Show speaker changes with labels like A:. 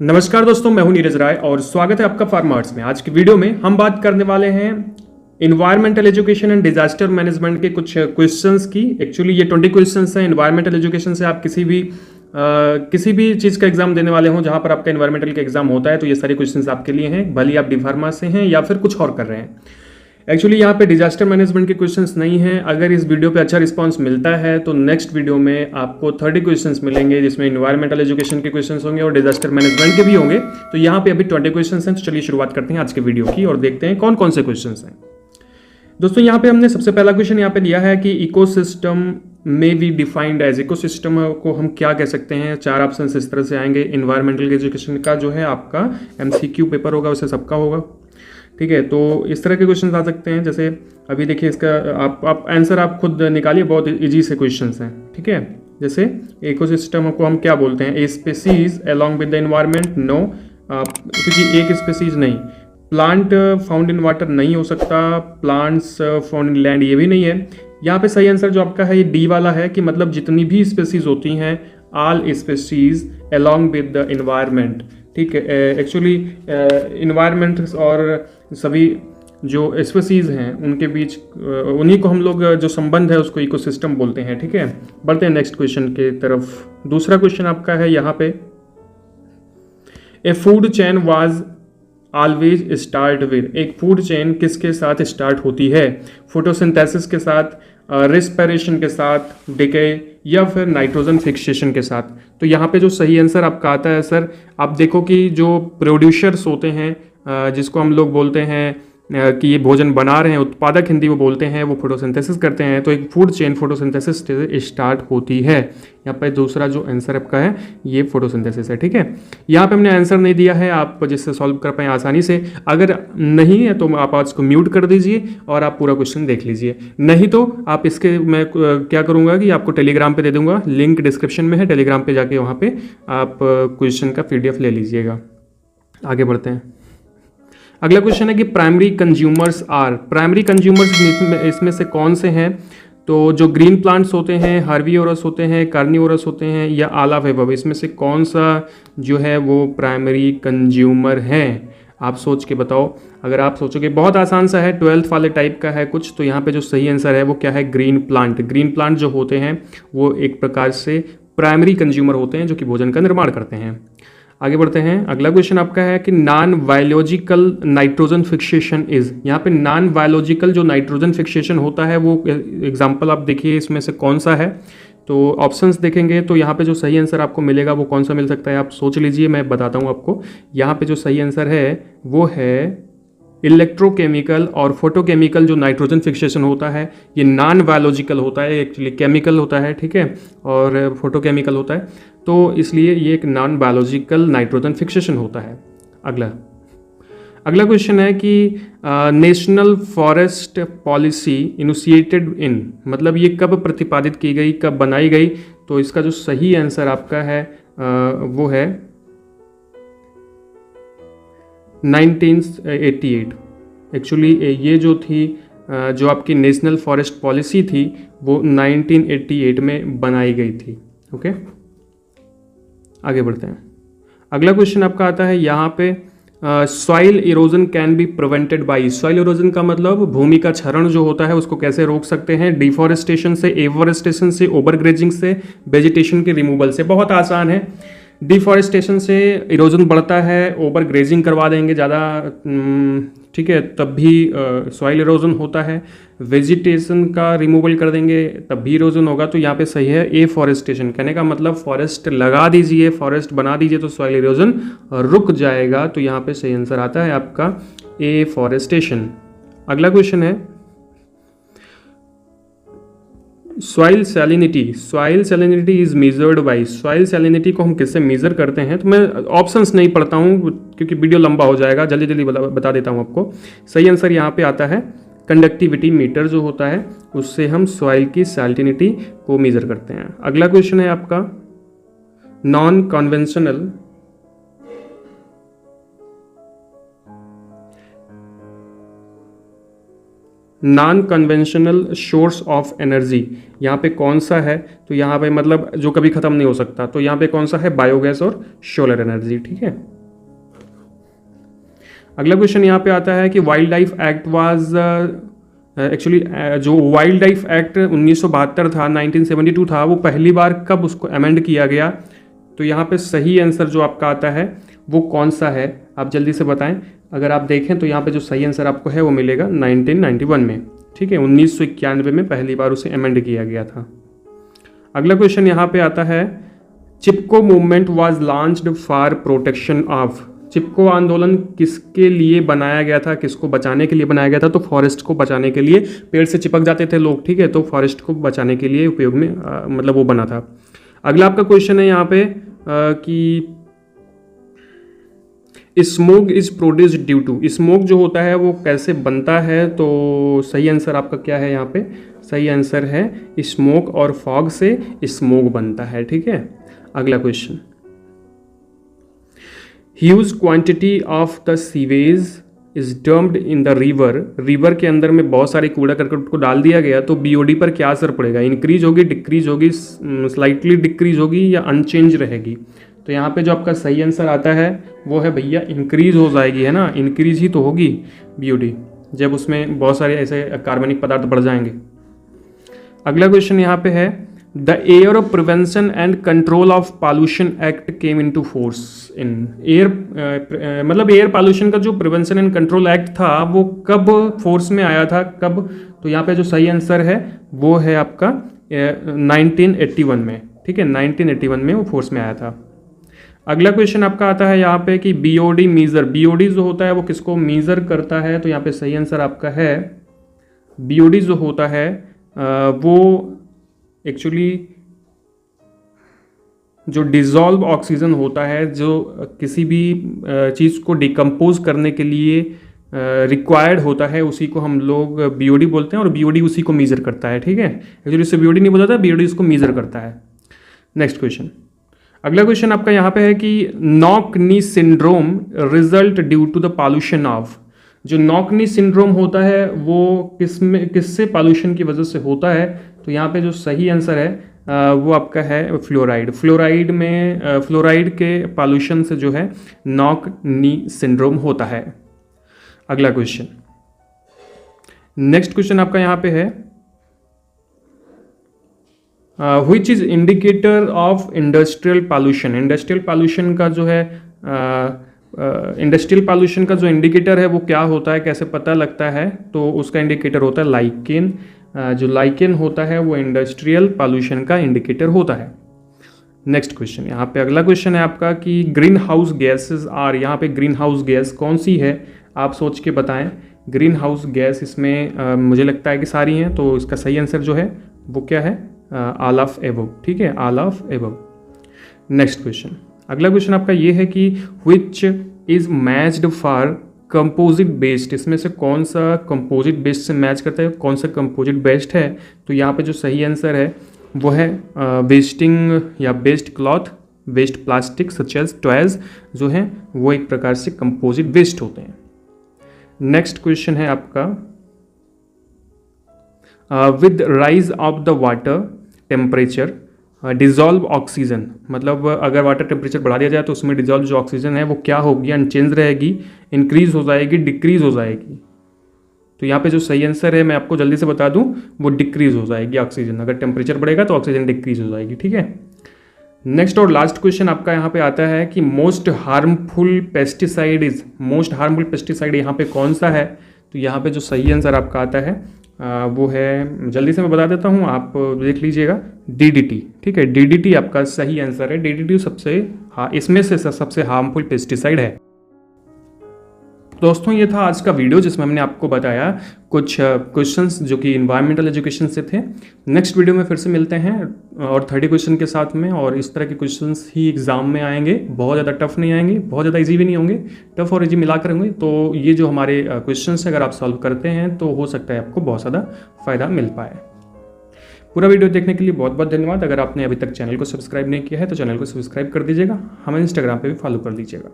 A: नमस्कार दोस्तों, मैं हूं नीरज राय और स्वागत है आपका फार्मा आर्ट्स में। आज की वीडियो में हम बात करने वाले हैं environmental education and disaster management के कुछ क्वेश्चंस की। एक्चुअली ये 20 क्वेश्चंस हैं। इन्वायरमेंटल एजुकेशन से आप किसी भी चीज़ का एग्जाम देने वाले हों जहां पर आपका इन्वायरमेंटल का एग्जाम होता है, तो ये सारे क्वेश्चंस आपके लिए हैं, भले ही आप डी फार्मा से हैं या फिर कुछ और कर रहे हैं। एक्चुअली यहाँ पे डिजास्टर मैनेजमेंट के क्वेश्चंस नहीं हैं। अगर इस वीडियो पे अच्छा रिस्पांस मिलता है तो नेक्स्ट वीडियो में आपको 30 क्वेश्चंस मिलेंगे, जिसमें इन्वायरमेंटल एजुकेशन के क्वेश्चंस होंगे और डिजास्टर मैनेजमेंट के भी होंगे। तो यहाँ पे अभी 20 क्वेश्चंस हैं। तो चलिए शुरुआत करते हैं आज के वीडियो की और देखते हैं कौन कौन से क्वेश्चंस हैं। दोस्तों, यहाँ पे हमने सबसे पहला क्वेश्चन यहाँ पे लिया है कि इकोसिस्टम में वी डिफाइंड एज। इकोसिस्टम को हम क्या कह सकते हैं? 4 ऑप्शन इस तरह से आएंगे। इन्वायरमेंटल एजुकेशन का जो है आपका MCQ पेपर होगा, वैसे सबका होगा, ठीक है। तो इस तरह के क्वेश्चन आ सकते हैं। जैसे अभी देखिए, इसका आप आंसर आप खुद निकालिए, बहुत इजी से क्वेश्चंस हैं, ठीक है। जैसे इकोसिस्टम को हम क्या बोलते हैं? A species along with the environment, no, क्योंकि एक स्पेसीज नहीं। प्लांट फाउंड इन वाटर नहीं हो सकता, प्लांट्स फाउंड इन लैंड ये भी नहीं है। यहाँ पे सही आंसर जो आपका है ये डी वाला है, कि मतलब जितनी भी स्पेसीज होती हैं, all species along with the environment, ठीक है। एक्चुअली इन्वायरमेंट और सभी जो स्पेसीज हैं उनके बीच उन्हीं को हम लोग जो संबंध है उसको इकोसिस्टम बोलते हैं, ठीक है। बढ़ते हैं नेक्स्ट क्वेश्चन के तरफ। दूसरा क्वेश्चन आपका है यहाँ पे, ए food chain was always start with. एक फूड चेन किसके साथ स्टार्ट होती है? फोटोसिंथेसिस के साथ, रेस्पिरेशन के साथ, डिके, या फिर नाइट्रोजन फिक्सेशन के साथ। तो यहाँ पे जो सही आंसर आपका आता है सर, आप देखो कि जो प्रोड्यूसर्स होते हैं, जिसको हम लोग बोलते हैं कि ये भोजन बना रहे हैं, उत्पादक हिंदी में बोलते हैं, वो फोटोसिंथेसिस करते हैं। तो एक फूड चेन फोटोसिंथेसिस से स्टार्ट होती है। यहाँ पे दूसरा जो आंसर आपका है ये फोटोसिंथेसिस है, ठीक है। यहाँ पे हमने आंसर नहीं दिया है, आप जिससे सॉल्व कर पाएँ आसानी से। अगर नहीं है तो आप आज को म्यूट कर दीजिए और आप पूरा क्वेश्चन देख लीजिए। नहीं तो आप इसके मैं क्या करूँगा कि आपको टेलीग्राम पे दे दूंगा, लिंक डिस्क्रिप्शन में है, टेलीग्राम पे जाके वहाँ पे आप क्वेश्चन का PDF ले लीजिएगा। आगे बढ़ते हैं। अगला क्वेश्चन है कि primary consumers are. Primary consumers इसमें से कौन से हैं? तो जो ग्रीन प्लांट्स होते हैं, हर्बीवोरस होते हैं, कार्निवोरस होते हैं, या ऑल ऑफ अबव, इसमें से कौन सा जो है वो प्राइमरी कंज्यूमर है? आप सोच के बताओ। अगर आप सोचोगे, बहुत आसान सा है, 12th वाले टाइप का है कुछ। तो यहाँ पे जो सही आंसर है वो क्या है? Green plant. ग्रीन प्लांट जो होते हैं वो एक प्रकार से प्राइमरी कंज्यूमर होते हैं, जो कि भोजन का निर्माण करते हैं। आगे बढ़ते हैं। अगला क्वेश्चन आपका है कि non biological nitrogen fixation is. यहाँ पे नॉन बायोलॉजिकल जो नाइट्रोजन फिक्सेशन होता है वो एग्जांपल आप देखिए इसमें से कौन सा है। तो ऑप्शंस देखेंगे तो यहाँ पे जो सही आंसर आपको मिलेगा वो कौन सा मिल सकता है, आप सोच लीजिए, मैं बताता हूँ आपको। यहाँ पे जो सही आंसर है वो है इलेक्ट्रोकेमिकल और फोटोकेमिकल। जो नाइट्रोजन फिक्सेशन होता है ये नॉन बायोलॉजिकल होता है, एक्चुअली केमिकल होता है, ठीक है, और फोटोकेमिकल होता है। तो इसलिए ये एक नॉन बायोलॉजिकल नाइट्रोजन फिक्सेशन होता है। अगला क्वेश्चन है कि national forest policy initiated in, मतलब ये कब प्रतिपादित की गई, कब बनाई गई? तो इसका जो सही आंसर आपका है वो है 1988। एक्चुअली ये जो थी जो आपकी नेशनल फॉरेस्ट पॉलिसी थी वो 1988 में बनाई गई थी। ओके, आगे बढ़ते हैं। अगला क्वेश्चन आपका आता है यहाँ पे, soil erosion can be prevented by. Soil erosion का मतलब भूमि का क्षरण जो होता है उसको कैसे रोक सकते हैं? डिफॉरेस्टेशन से, एफॉरेस्टेशन से, ओवरग्रेजिंग से, वेजिटेशन के रिमूवल से। बहुत आसान है। डिफॉरेस्टेशन से इरोजन बढ़ता है, ओवर ग्रेजिंग करवा देंगे ज़्यादा, ठीक है, तब भी सॉइल इरोजन होता है। वेजिटेशन का रिमूवल कर देंगे तब भी इरोजन होगा। तो यहाँ पे सही है एफॉरेस्टेशन। कहने का मतलब फॉरेस्ट लगा दीजिए, फॉरेस्ट बना दीजिए तो सॉइल इरोजन रुक जाएगा। तो यहाँ पे सही आंसर आता है आपका एफॉरेस्टेशन। अगला क्वेश्चन है soil salinity. Soil salinity is measured by. Soil salinity को हम किससे मेजर करते हैं? तो मैं ऑप्शंस नहीं पढ़ता हूँ क्योंकि वीडियो लंबा हो जाएगा, जल्दी जल्दी बता देता हूँ आपको। सही आंसर यहाँ पे आता है कंडक्टिविटी मीटर जो होता है, उससे हम सॉइल की सैलिनिटी को मेजर करते हैं। अगला क्वेश्चन है आपका non conventional non conventional source of energy यहाँ पे कौन सा है? तो यहाँ पे मतलब जो कभी ख़त्म नहीं हो सकता, तो यहाँ पे कौन सा है? बायोगैस और सोलर एनर्जी। ठीक है, अगला क्वेश्चन यहाँ पे आता है कि wild life act was actually जो वाइल्ड लाइफ एक्ट 1972 था, 1972 था, वो पहली बार कब उसको अमेंड किया गया? तो यहाँ पे सही आंसर जो आपका आता है वो कौन सा है, आप जल्दी से बताएं। अगर आप देखें तो यहाँ पे जो सही आंसर आपको है वो मिलेगा 1991 में। ठीक है, 1991 में पहली बार उसे अमेंड किया गया था। अगला क्वेश्चन यहाँ पे आता है Chipko movement was launched for protection of. Chipko आंदोलन किसके लिए बनाया गया था, किसको बचाने के लिए बनाया गया था? तो फॉरेस्ट को बचाने के लिए, पेड़ से चिपक जाते थे लोग, ठीक है, तो फॉरेस्ट को बचाने के लिए उपयोग में मतलब वो बना था। अगला आपका क्वेश्चन है यहाँ पे कि smoke is produced due to. Smoke जो होता है वो कैसे बनता है? तो सही आंसर आपका क्या है यहाँ पे? सही आंसर है स्मोक और फॉग से स्मोक बनता है। ठीक है, अगला question, huge quantity of the sewage is dumped in the river. River के अंदर में बहुत सारे कूड़ा करकट को डाल दिया गया, तो बीओडी पर क्या असर पड़ेगा? इंक्रीज होगी, डिक्रीज होगी, स्लाइटली डिक्रीज होगी या अनचेंज रहेगी? तो यहाँ पे जो आपका सही आंसर आता है वो है भैया इंक्रीज हो जाएगी, है ना, इंक्रीज ही तो होगी बीओडी जब उसमें बहुत सारे ऐसे कार्बनिक पदार्थ बढ़ जाएंगे। अगला क्वेश्चन यहाँ पे है the air prevention and control of pollution act came into force in. Air मतलब एयर पॉल्यूशन का जो प्रिवेंशन एंड कंट्रोल एक्ट था वो कब फोर्स में आया था, कब? तो यहाँ पे जो सही आंसर है वो है आपका 1981 में। ठीक है, 1981 में वो फोर्स में आया था। अगला क्वेश्चन आपका आता है यहाँ पे कि बीओडी मीजर। बीओडी जो होता है वो किसको मीजर करता है? तो यहाँ पे सही आंसर आपका है बीओडी जो होता है वो एक्चुअली जो डिजॉल्व ऑक्सीजन होता है, जो किसी भी चीज़ को डिकम्पोज करने के लिए रिक्वायर्ड होता है, उसी को हम लोग बीओडी बोलते हैं और बीओडी उसी को मीजर करता है। ठीक है, एक्चुअली इससे बीओडी नहीं बोलता था, बीओडी इसको मीजर करता है। नेक्स्ट क्वेश्चन, अगला क्वेश्चन आपका यहाँ पे है कि knock knee syndrome result due to the pollution of. जो नॉक नी सिंड्रोम होता है वो किससे पॉल्यूशन की वजह से होता है? तो यहाँ पे जो सही आंसर है वो आपका है फ्लोराइड। फ्लोराइड के पॉल्यूशन से जो है नॉक नी सिंड्रोम होता है। अगला क्वेश्चन, नेक्स्ट क्वेश्चन आपका यहाँ पे है which is indicator of industrial pollution. Industrial pollution का जो है इंडस्ट्रियल पॉल्यूशन का जो इंडिकेटर है वो क्या होता है, कैसे पता लगता है? तो उसका इंडिकेटर होता है लाइकेन। जो लाइकेन होता है वो इंडस्ट्रियल पॉल्यूशन का इंडिकेटर होता है। नेक्स्ट क्वेश्चन, यहाँ पे अगला क्वेश्चन है आपका कि ग्रीन हाउस गैसेज आर। यहाँ पे ग्रीन हाउस गैस कौन सी है, आप सोच के बताएं। ग्रीन हाउस गैस इसमें मुझे लगता है कि सारी हैं, तो इसका सही आंसर जो है वो क्या है? All of above. ठीक है, all of above. Next question, अगला क्वेश्चन आपका ये है कि which is matched for composite based. इसमें से कौन सा कंपोजिट बेस्ड से मैच करता है, कौन सा कंपोजिट बेस्ड है? तो यहाँ पे जो सही आंसर है वो है वेस्टिंग या waste cloth, waste plastic such as toys जो हैं वो एक प्रकार से कंपोजिट वेस्ट होते हैं। नेक्स्ट क्वेश्चन है आपका with rise of the water temperature dissolve oxygen. मतलब अगर वाटर टेम्परेचर बढ़ा दिया जाए तो उसमें डिजॉल्व जो ऑक्सीजन है वो क्या होगी? अनचेंज रहेगी, इंक्रीज हो जाएगी, डिक्रीज हो जाएगी? तो यहाँ पे जो सही आंसर है मैं आपको जल्दी से बता दूं वो डिक्रीज हो जाएगी ऑक्सीजन। अगर टेम्परेचर बढ़ेगा तो ऑक्सीजन डिक्रीज हो जाएगी। ठीक है, नेक्स्ट और लास्ट क्वेश्चन आपका यहाँ पे आता है कि most harmful pesticide is. Most harmful pesticide यहाँ पे कौन सा है? तो यहाँ पे जो सही आंसर आपका आता है वो है, जल्दी से मैं बता देता हूँ, आप देख लीजिएगा, डीडीटी। ठीक है, डीडीटी आपका सही आंसर है। डीडीटी सबसे इसमें से सबसे हार्मफुल पेस्टिसाइड है। दोस्तों ये था आज का वीडियो जिसमें हमने आपको बताया कुछ क्वेश्चंस जो कि इन्वायरमेंटल एजुकेशन से थे। नेक्स्ट वीडियो में फिर से मिलते हैं और 30 क्वेश्चन के साथ में, और इस तरह के क्वेश्चंस ही एग्जाम में आएंगे। बहुत ज़्यादा टफ नहीं आएंगे, बहुत ज़्यादा इजी भी नहीं होंगे, टफ और इजी मिलाकर होंगे। तो ये जो हमारे क्वेश्चंस अगर आप सॉल्व करते हैं तो हो सकता है आपको बहुत ज़्यादा फ़ायदा मिल पाए। पूरा वीडियो देखने के लिए बहुत बहुत धन्यवाद। अगर आपने अभी तक चैनल को सब्सक्राइब नहीं किया है तो चैनल को सब्सक्राइब कर दीजिएगा, हमें इंस्टाग्राम पे भी फॉलो कर लीजिएगा।